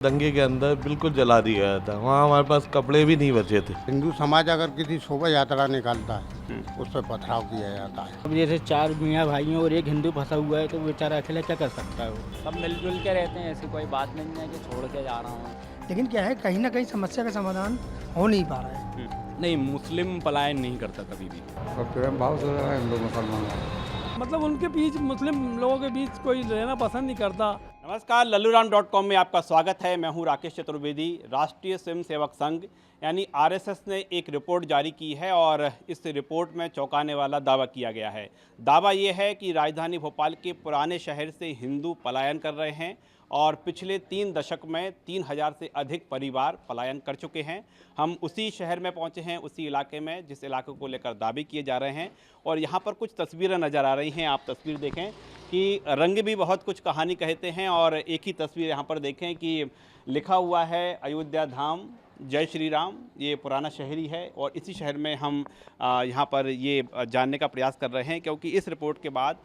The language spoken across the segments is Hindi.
दंगे के अंदर बिल्कुल जला दिया गया था। वहाँ हमारे पास कपड़े भी नहीं बचे थे। हिंदू समाज अगर किसी शोभा यात्रा निकालता है उस पर पथराव किया जाता है। अब जैसे चार मियाँ भाई हैं और एक हिंदू फंसा हुआ है तो बेचारा अकेला क्या कर सकता है वो। सब मिलजुल के रहते हैं, ऐसी कोई बात नहीं है कि छोड़ के जा रहा हूँ। लेकिन क्या है, कहीं ना कहीं समस्या का समाधान हो नहीं पा रहा है। नहीं, मुस्लिम पलायन नहीं करता कभी भी। और प्रेम भाव से रहा है हिंदू मुसलमान, मतलब उनके बीच मुस्लिम लोगों के बीच कोई रहना पसंद नहीं करता। नमस्कार, लल्लूराम.com में आपका स्वागत है। मैं हूं राकेश चतुर्वेदी। राष्ट्रीय स्वयंसेवक संघ यानी आरएसएस ने एक रिपोर्ट जारी की है और इस रिपोर्ट में चौंकाने वाला दावा किया गया है। दावा ये है कि राजधानी भोपाल के पुराने शहर से हिंदू पलायन कर रहे हैं और पिछले 3 दशक में 3000 से अधिक परिवार पलायन कर चुके हैं। हम उसी शहर में पहुंचे हैं, उसी इलाके में जिस इलाके को लेकर दावे किए जा रहे हैं और यहाँ पर कुछ तस्वीरें नज़र आ रही हैं। आप तस्वीर देखें कि रंग भी बहुत कुछ कहानी कहते हैं और एक ही तस्वीर यहाँ पर देखें कि लिखा हुआ है अयोध्या धाम जय श्री राम। ये पुराना शहर ही है और इसी शहर में हम यहाँ पर ये जानने का प्रयास कर रहे हैं क्योंकि इस रिपोर्ट के बाद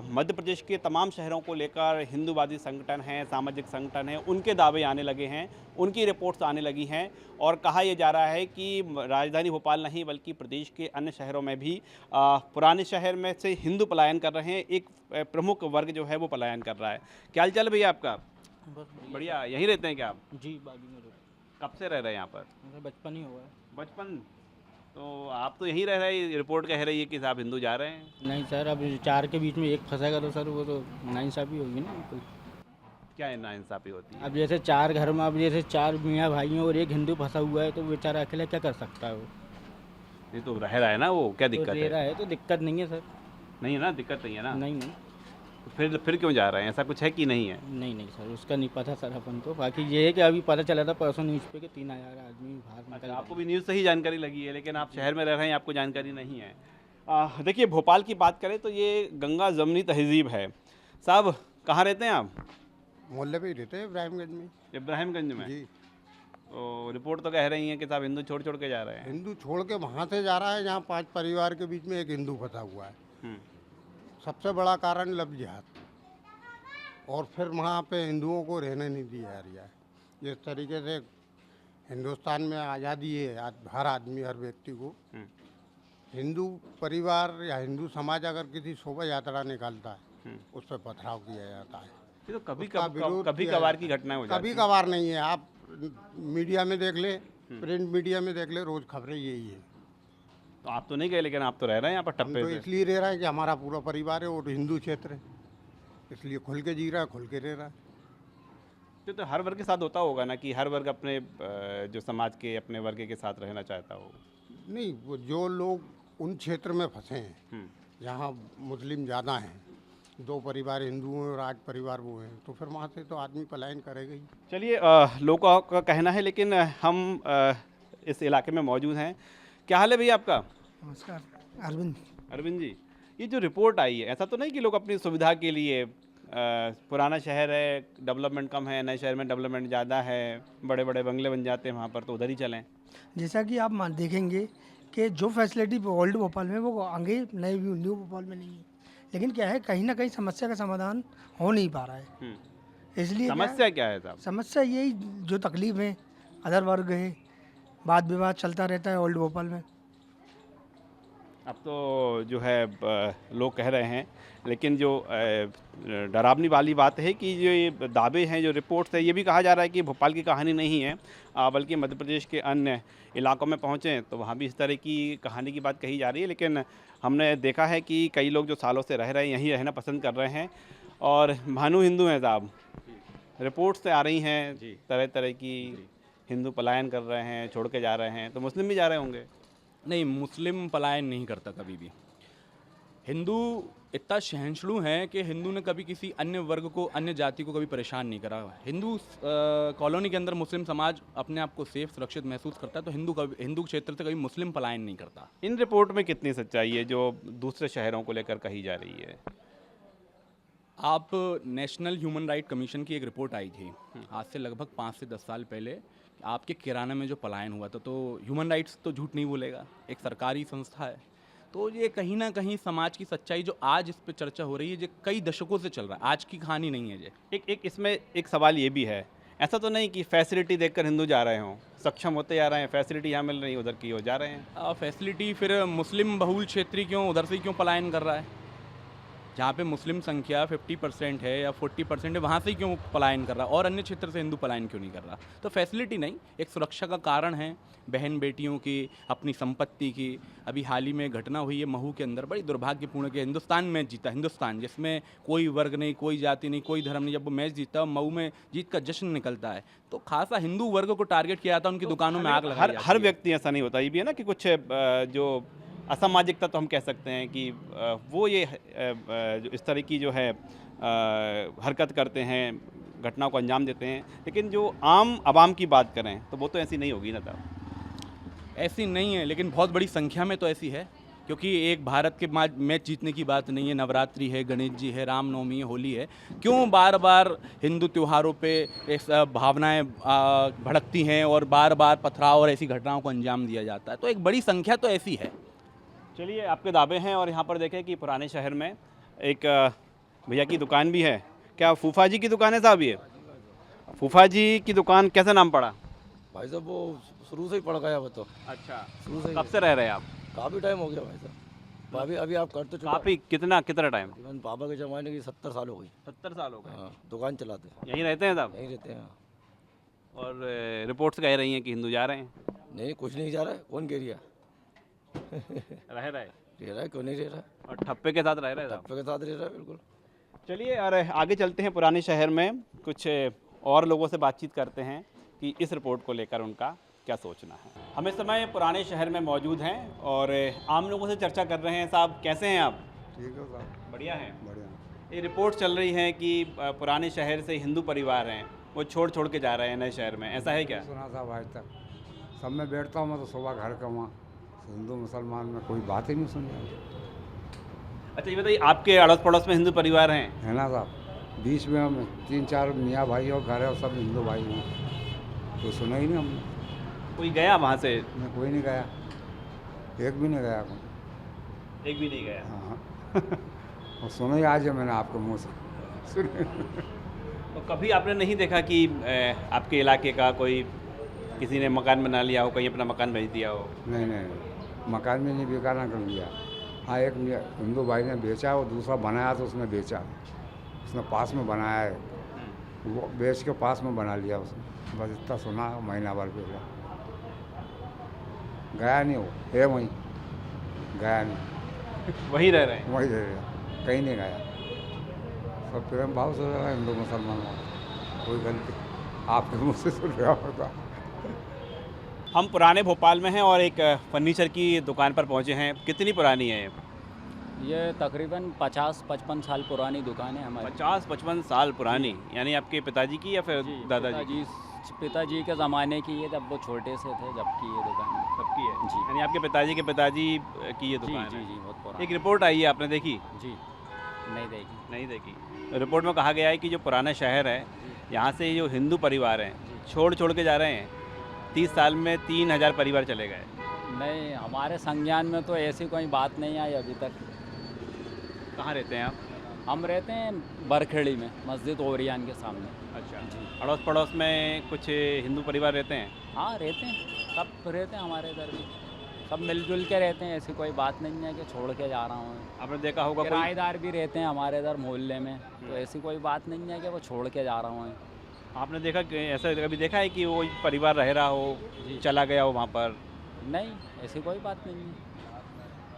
मध्य प्रदेश के तमाम शहरों को लेकर हिंदूवादी संगठन हैं, सामाजिक संगठन हैं, उनके दावे आने लगे हैं, उनकी रिपोर्ट्स आने लगी हैं और कहा यह जा रहा है कि राजधानी भोपाल नहीं बल्कि प्रदेश के अन्य शहरों में भी पुराने शहर में से हिंदू पलायन कर रहे हैं। एक प्रमुख वर्ग जो है वो पलायन कर रहा है। क्या हाल चाल भैया आपका? बढ़िया। यहीं रहते हैं क्या आप? जी, बागी में कब से रह रहे हैं यहाँ पर? बचपन ही हुआ है। बचपन? तो आप तो यहीं रह रहे हैं। रिपोर्ट कह रही है कि आप हिंदू जा रहे हैं। नहीं सर, अब चार के बीच में एक फंसेगा तो सर वो तो नाइंसाफ़ी होगी ना बिल्कुल। क्या है नाइंसाफ़ी होती है? अब जैसे चार घर में, अब जैसे चार मियाँ भाई हैं और एक हिंदू फंसा हुआ है तो बेचारा अकेला क्या कर सकता है वो। नहीं तो रह रहा है ना वो, क्या दिक्कत तो रह रहा है तो दिक्कत नहीं है सर। नहीं है ना, दिक्कत नहीं है ना। नहीं। तो फिर क्यों जा रहे हैं? ऐसा कुछ है कि नहीं है? नहीं सर, उसका नहीं पता सर अपन को। बाकी ये है कि अभी पता चला था परसों न्यूज़ पे कि 3000 आदमी बाहर निकल अच्छा, गए। आपको भी न्यूज़ से ही जानकारी लगी है लेकिन आप शहर में रह रहे हैं, आपको जानकारी नहीं है। देखिए, भोपाल की बात करें तो ये गंगा जमनी तहजीब है। साहब कहाँ रहते हैं आप? मोहल्ले पे ही रहते हैं, इब्राहिमगंज में। इब्राहिमगंज में? जी। तो रिपोर्ट तो कह रही है कि साहब हिंदू छोड़ के जा रहे हैं। हिंदू छोड़ के वहाँ से जा रहा है जहाँ 5 परिवार के बीच में एक हिंदू फंसा हुआ है। सबसे बड़ा कारण लव जिहाद, और फिर वहाँ पे हिंदुओं को रहने नहीं दिया जा रहा है। जिस तरीके से हिंदुस्तान में आज़ादी है, हर आदमी, हर व्यक्ति को हिंदू परिवार या हिंदू समाज अगर किसी शोभा यात्रा निकालता है उस पर पथराव किया जाता है। ये तो उसका विरोध कभी किया कभार जाता की है। घटना हो जाती कभी है। कभार नहीं है। आप मीडिया में देख ले, प्रिंट मीडिया में देख ले, रोज खबरें यही है। तो आप तो नहीं गए लेकिन आप तो रह रहे हैं यहाँ पर हम टप्पे तो पे। इसलिए रह रहा है कि हमारा पूरा परिवार है और हिंदू क्षेत्र है, इसलिए खुल के जी रहा है, खुल के रह रहा है। तो हर वर्ग के साथ होता होगा ना कि हर वर्ग अपने जो समाज के अपने वर्ग के साथ रहना चाहता हो। नहीं, वो जो लोग उन क्षेत्र में फंसे हैं जहाँ मुस्लिम ज़्यादा हैं, 2 परिवार हिंदू हैं और 8 परिवार वो हैं, तो फिर वहाँ से तो आदमी पलायन करेगा ही। चलिए, लोगों का कहना है लेकिन हम इस इलाके में मौजूद हैं। क्या हाल है भैया आपका? नमस्कार, अरविंद। अरविंद जी, ये जो रिपोर्ट आई है, ऐसा तो नहीं कि लोग अपनी सुविधा के लिए पुराना शहर है, डेवलपमेंट कम है, नए शहर में डेवलपमेंट ज़्यादा है, बड़े बड़े बंगले बन जाते हैं वहाँ पर, तो उधर ही चलें? जैसा कि आप देखेंगे कि जो फैसिलिटी ओल्ड भोपाल में वो आगे नए न्यू भोपाल में नहीं है। लेकिन क्या है, कहीं ना कहीं समस्या का समाधान हो नहीं पा रहा है। इसलिए समस्या क्या है साहब? समस्या यही जो तकलीफ है, अदर वर्ग है, वाद विवाद चलता रहता है ओल्ड भोपाल में। अब तो जो है लोग कह रहे हैं, लेकिन जो डरावनी वाली बात है कि जो ये दावे हैं, जो रिपोर्ट्स है, ये भी कहा जा रहा है कि भोपाल की कहानी नहीं है बल्कि मध्य प्रदेश के अन्य इलाकों में पहुँचें तो वहाँ भी इस तरह की कहानी की बात कही जा रही है। लेकिन हमने देखा है कि कई लोग जो सालों से रह रहे हैं यहीं रहना पसंद कर रहे हैं और भानु हिंदू हैं साहब। रिपोर्ट्स से आ रही हैं तरह तरह की, हिंदू पलायन कर रहे हैं, छोड़ के जा रहे हैं, तो मुस्लिम भी जा रहे होंगे। नहीं, मुस्लिम पलायन नहीं करता कभी भी। हिंदू इतना सहिष्णु है कि हिंदू ने कभी किसी अन्य वर्ग को, अन्य जाति को कभी परेशान नहीं करा। हिंदू कॉलोनी के अंदर मुस्लिम समाज अपने आप को सेफ, सुरक्षित महसूस करता है, तो हिंदू क्षेत्र से कभी मुस्लिम पलायन नहीं करता। इन रिपोर्ट में कितनी सच्चाई है जो दूसरे शहरों को लेकर कही जा रही है? आप नेशनल ह्यूमन राइट कमीशन की एक रिपोर्ट आई थी आज से लगभग 5 से 10 साल पहले, आपके किराना में जो पलायन हुआ था, तो ह्यूमन राइट्स तो झूठ नहीं बोलेगा, एक सरकारी संस्था है। तो ये कहीं ना कहीं समाज की सच्चाई जो आज इस पे चर्चा हो रही है, जो कई दशकों से चल रहा है, आज की कहानी नहीं है ये। एक इसमें एक सवाल ये भी है ऐसा तो नहीं कि फैसिलिटी देखकर हिंदू जा रहे हों, सक्षम होते जा रहे हैं, फैसिलिटी यहाँ मिल रही है उधर की हो जा रहे हैं। फैसिलिटी फिर मुस्लिम बहुल क्षेत्र क्यों उधर से क्यों पलायन कर रहा है? जहाँ पे मुस्लिम संख्या 50% है या 40% है, वहाँ से ही क्यों पलायन कर रहा है? और अन्य क्षेत्र से हिंदू पलायन क्यों नहीं कर रहा? तो फैसिलिटी नहीं, एक सुरक्षा का कारण है, बहन बेटियों की, अपनी संपत्ति की। अभी हाल ही में घटना हुई है महू के अंदर, बड़ी दुर्भाग्यपूर्ण कि हिंदुस्तान मैच जीता, हिंदुस्तान जिसमें कोई वर्ग नहीं, कोई जाति नहीं, कोई धर्म नहीं, जब वो मैच जीता है महू में जीत का जश्न निकलता है, तो खासा हिंदू वर्ग को टारगेट किया जाता है, उनकी दुकानों में आग लगाई जाती हर है। व्यक्ति ऐसा नहीं होता, ये भी है ना कि कुछ जो असामाजिकता तो हम कह सकते हैं कि वो ये जो इस तरह की जो है हरकत करते हैं, घटनाओं को अंजाम देते हैं, लेकिन जो आम आवाम की बात करें तो वो तो ऐसी नहीं होगी ना तब। ऐसी नहीं है, लेकिन बहुत बड़ी संख्या में तो ऐसी है, क्योंकि एक भारत के मैच जीतने की बात नहीं है, नवरात्रि है, गणेश जी है, रामनवमी है, होली है, क्यों बार बार हिंदू त्योहारों पे भावनाएं भड़कती हैं और बार बार पथराव और ऐसी घटनाओं को अंजाम दिया जाता है? तो एक बड़ी संख्या तो ऐसी है। चलिए, आपके दावे हैं और यहाँ पर देखें कि पुराने शहर में एक भैया की दुकान भी है। क्या फूफा जी की दुकान है साहब? ये फूफा जी की दुकान कैसा नाम पड़ा? भाई साहब वो शुरू से ही पड़ गया वो तो। अच्छा, शुरू से ही कब से रह रहे हैं आप? काफ़ी टाइम हो गया भाई साहब। अभी अभी आप करते चुके काफ़ी कितना कितना टाइम? तकरीबन पापा के ज़माने की 70 साल हो गई। 70 साल हो गए। हाँ, दुकान चलाते हैं, यहीं रहते हैं साहब? यहीं रहते हैं। और रिपोर्ट्स कह रही हैं कि हिंदू जा रहे हैं। नहीं, कुछ नहीं जा रहा है। कौन कह रहा रह रहे रह रहा है? क्यों नहीं रह रहा है? और ठप्पे के साथ रह रहे हैं साहब। टप्पे के साथ रह रहा है बिल्कुल। चलिए, और आगे चलते हैं पुराने शहर में, कुछ और लोगों से बातचीत करते हैं कि इस रिपोर्ट को लेकर उनका क्या सोचना है। हम इस समय पुराने शहर में मौजूद हैं और आम लोगों से चर्चा कर रहे हैं। साहब, कैसे हैं आप? ठीक है साहब, बढ़िया हैं। बढ़िया। ये रिपोर्ट चल रही है कि पुराने शहर से हिंदू परिवार हैं वो छोड़ के जा रहे हैं नए शहर में, ऐसा है क्या? सुना साहब, आज तक सब में बैठता हूँ मैं तो सुबह घर का वहाँ हिंदू मुसलमान में कोई बात ही नहीं सुनी अच्छा, ये बताइए, आपके अड़ोस पड़ोस में हिंदू परिवार हैं? है ना साहब। बीच में हम 3-4 मियाँ भाई और घर है और सब हिंदू भाई हैं, तो सुना ही नहीं हमने। कोई गया वहाँ से? मैं कोई नहीं गया, एक भी नहीं गया कोई। एक भी नहीं गया। हाँ और सुना ही आज है मैंने आपके मुँह से सुने। तो कभी आपने नहीं देखा कि आपके इलाके का कोई किसी ने मकान बना लिया हो, कहीं अपना मकान भेज दिया हो? नहीं नहीं, मकान में नहीं बेकार कर लिया। हाँ, एक हिंदू भाई ने बेचा, वो दूसरा बनाया तो उसने बेचा, उसने पास में बनाया है, वो बेच के पास में बना लिया उसने, बस इतना सुना महीना भर पहले। गया नहीं, वो है वहीं, गया नहीं, वहीं रह रहे हैं? वहीं रह गया, कहीं नहीं गया। सब प्रेम भाव से रह रहा है हिंदू मुसलमान में, कोई गलती आपके मुँह से सुन रहा होता। हम पुराने भोपाल में हैं और एक फर्नीचर की दुकान पर पहुंचे हैं। कितनी पुरानी है ये? तकरीबन 50-55 साल पुरानी दुकान है हमारी। 50-55 साल पुरानी? यानी आपके पिताजी की या फिर दादाजी? पिताजी के ज़माने की है, जब वो छोटे से थे जब की ये दुकान है। सबकी है जी। यानी आपके पिताजी के पिताजी की ये जी दुकान जी है। जी, बहुत पुरानी। एक रिपोर्ट आई है, आपने देखी? जी, नहीं देखी। नहीं देखी। रिपोर्ट में कहा गया है कि जो पुराना शहर है, यहाँ से जो हिंदू परिवार हैं छोड़ के जा रहे हैं। 30 साल में 3000 परिवार चले गए। नहीं, हमारे संज्ञान में तो ऐसी कोई बात नहीं आई अभी तक। कहाँ रहते हैं आप? हम रहते हैं बरखेड़ी में, मस्जिद ओरियान के सामने। अच्छा जी। अड़ोस पड़ोस में कुछ हिंदू परिवार रहते हैं? हाँ, रहते हैं, सब रहते हैं हमारे इधर भी, सब मिलजुल के रहते हैं। ऐसी कोई बात नहीं है कि छोड़ के जा रहा हूँ। आपने देखा होगा कोई किराएदार भी रहते हैं हमारे इधर मोहल्ले में, तो ऐसी कोई बात नहीं है कि वो छोड़ के जा रहा हूँ। आपने देखा कि ऐसा कभी देखा है कि वो परिवार रह रहा हो, चला गया हो वहाँ पर? नहीं, ऐसी कोई बात नहीं है।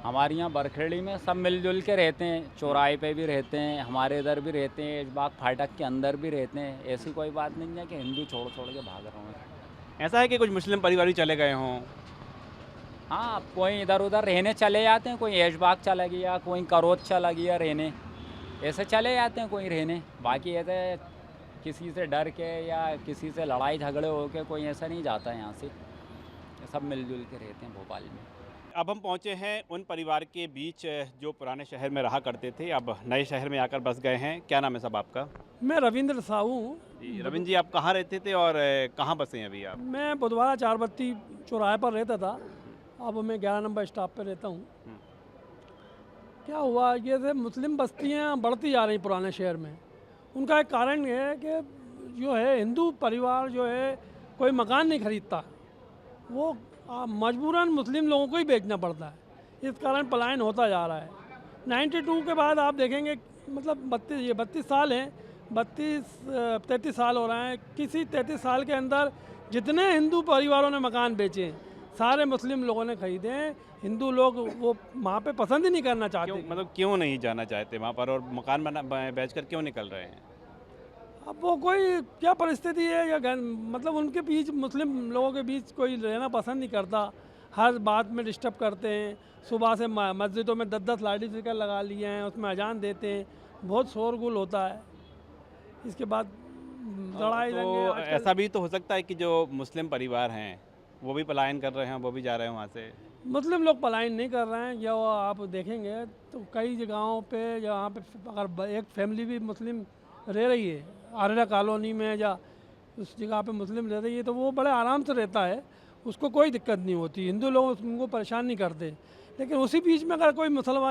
हमारे यहाँ बरखेड़ी में सब मिलजुल के रहते हैं, चौराहे पे भी रहते हैं, हमारे इधर भी रहते हैं, ऐशबाग फाटक के अंदर भी रहते हैं। ऐसी कोई बात नहीं है कि हिंदू छोड़ के भाग रहा हूँ। ऐसा है कि कुछ मुस्लिम परिवार भी चले गए हों? हाँ, कोई इधर उधर रहने चले जाते हैं, कोई ऐशबाग चला गया, कोई करोत चला गया रहने, ऐसे चले जाते हैं कोई रहने। बाकी ऐसे किसी से डर के या किसी से लड़ाई झगड़े हो के कोई ऐसा नहीं जाता है यहाँ से, सब मिलजुल के रहते हैं भोपाल में। अब हम पहुँचे हैं उन परिवार के बीच जो पुराने शहर में रहा करते थे, अब नए शहर में आकर बस गए हैं। क्या नाम है सब आपका? मैं रविंद्र साहू हूँ। जी, रविंद्र जी, आप कहाँ रहते थे और कहाँ बसे हैं अभी आप? मैं बुधवारा 4 बत्ती चौराहे पर रहता था, अब मैं 11 नंबर स्टॉप पर रहता हूँ। क्या हुआ, ये मुस्लिम बस्तियाँ बढ़ती जा रही पुराने शहर में। उनका एक कारण ये है कि जो है हिंदू परिवार जो है कोई मकान नहीं खरीदता, वो मजबूरन मुस्लिम लोगों को ही बेचना पड़ता है। इस कारण पलायन होता जा रहा है। 92 के बाद आप देखेंगे, मतलब 32 साल हैं, 33 साल हो रहे हैं। किसी 33 साल के अंदर जितने हिंदू परिवारों ने मकान बेचे सारे मुस्लिम लोगों ने खरीदे हैं। हिंदू लोग वो वहाँ पे पसंद ही नहीं करना चाहते। मतलब क्यों नहीं जाना चाहते वहाँ पर, और मकान बेचकर क्यों निकल रहे हैं? अब वो कोई क्या परिस्थिति है या मतलब उनके बीच, मुस्लिम लोगों के बीच कोई रहना पसंद नहीं करता, हर बात में डिस्टर्ब करते हैं। सुबह से मस्जिदों में 10-10 लाउड स्पीकर लगा लिए हैं, उसमें अजान देते हैं, बहुत शोरगुल होता है। इसके बाद लड़ाई तो ऐसा भी तो हो सकता है कि जो मुस्लिम परिवार हैं वो भी पलायन कर रहे हैं, वो भी जा रहे हैं वहाँ से। मुस्लिम लोग पलायन नहीं कर रहे हैं। जो आप देखेंगे तो कई जगहों पे जहाँ पे अगर एक फैमिली भी मुस्लिम रह रही है, आर्या कॉलोनी में या उस जगह पे मुस्लिम रह रही है, तो वो बड़े आराम से रहता है, उसको कोई दिक्कत नहीं होती। हिंदू लोग उनको परेशान नहीं करते। लेकिन उसी बीच में अगर कोई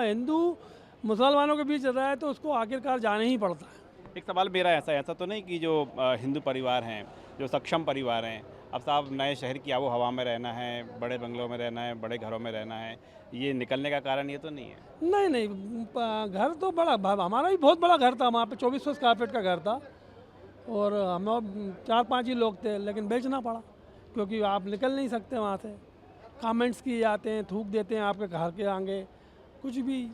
हिंदू मुसलमानों के बीच रहा है तो उसको आखिरकार जाना ही पड़ता है। एक सवाल मेरा ऐसा तो नहीं कि जो हिंदू परिवार हैं, जो सक्षम परिवार हैं, अब साहब नए शहर की आबो हवा में रहना है, बड़े बंगलों में रहना है, बड़े घरों में रहना है, ये निकलने का कारण ये तो नहीं है? नहीं, घर तो बड़ा, हमारा भी बहुत बड़ा घर था, वहाँ पे 2400 स्क्वायर फीट का घर था और हम 4-5 ही लोग थे, लेकिन बेचना पड़ा क्योंकि आप निकल नहीं सकते वहाँ से। कमेंट्स किए जाते हैं, थूक देते हैं आपके घर के आगे, कुछ भी।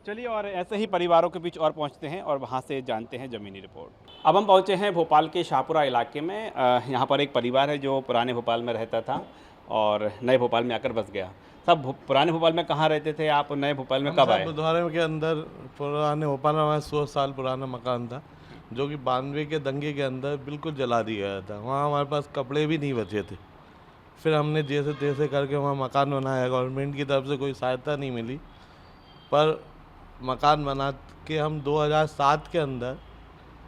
चलिए, और ऐसे ही परिवारों के बीच और पहुंचते हैं और वहां से जानते हैं ज़मीनी रिपोर्ट। अब हम पहुंचे हैं भोपाल के शाहपुरा इलाके में। यहां पर एक परिवार है जो पुराने भोपाल में रहता था और नए भोपाल में आकर बस गया। सब पुराने भोपाल में कहाँ रहते थे आप, नए भोपाल में कब आए? बुधवारे के अंदर पुराने भोपाल में हमारा 100 साल पुराना मकान था जो कि 92 के दंगे के अंदर बिल्कुल जला दिया गया था। वहाँ हमारे पास कपड़े भी नहीं बचे थे। फिर हमने जैसे तैसे करके वहाँ मकान बनाया। गवर्नमेंट की तरफ से कोई सहायता नहीं मिली, पर मकान बना के हम 2007 के अंदर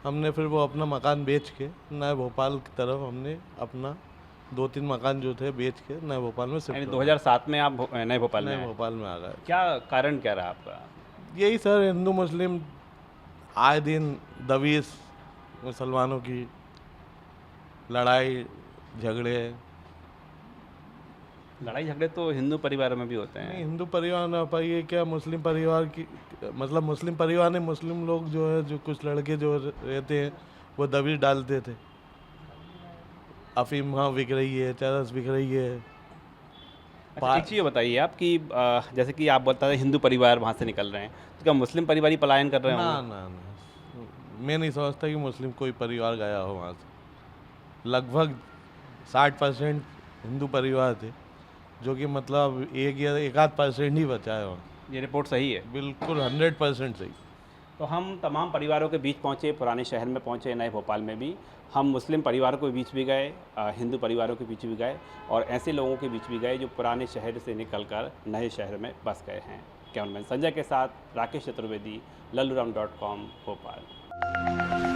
हमने फिर वो अपना मकान बेच के नए भोपाल की तरफ हमने अपना 2-3 मकान जो थे बेच के नए भोपाल में शिफ्ट। 2007 में आप नए भोपाल में आ गए। क्या कारण क्या रहा आपका? यही सर, हिंदू मुस्लिम आए दिन दबीस, मुसलमानों की लड़ाई झगड़े तो हिंदू परिवार में भी होते हैं। नहीं, हिंदू परिवार ना पाइए क्या, मुस्लिम परिवार की, मतलब मुस्लिम परिवार ने मुस्लिम लोग जो है, जो कुछ लड़के जो रहते हैं वो दबीश डालते थे। अफीम वहाँ बिक रही है, चरस बिक रही है। अच्छा, एक चीज़ बताइए आप कि जैसे कि आप बता रहे हिंदू परिवार वहाँ से निकल रहे हैं, तो क्या मुस्लिम परिवार ही पलायन कर रहे हैं? ना, मैं नहीं समझता कि मुस्लिम कोई परिवार गया हो वहाँ से। लगभग 60% हिंदू परिवार थे, जो कि मतलब 1-1.5% ही बचा है वहाँ। ये रिपोर्ट सही है? बिल्कुल 100% सही। तो हम तमाम परिवारों के बीच पहुँचे, पुराने शहर में पहुँचे, नए भोपाल में भी हम मुस्लिम परिवारों के बीच भी गए, हिंदू परिवारों के बीच भी गए और ऐसे लोगों के बीच भी गए जो पुराने शहर से निकलकर नए शहर में बस गए हैं। कैमरामैन संजय के साथ राकेश चतुर्वेदी, lalluram.com, भोपाल।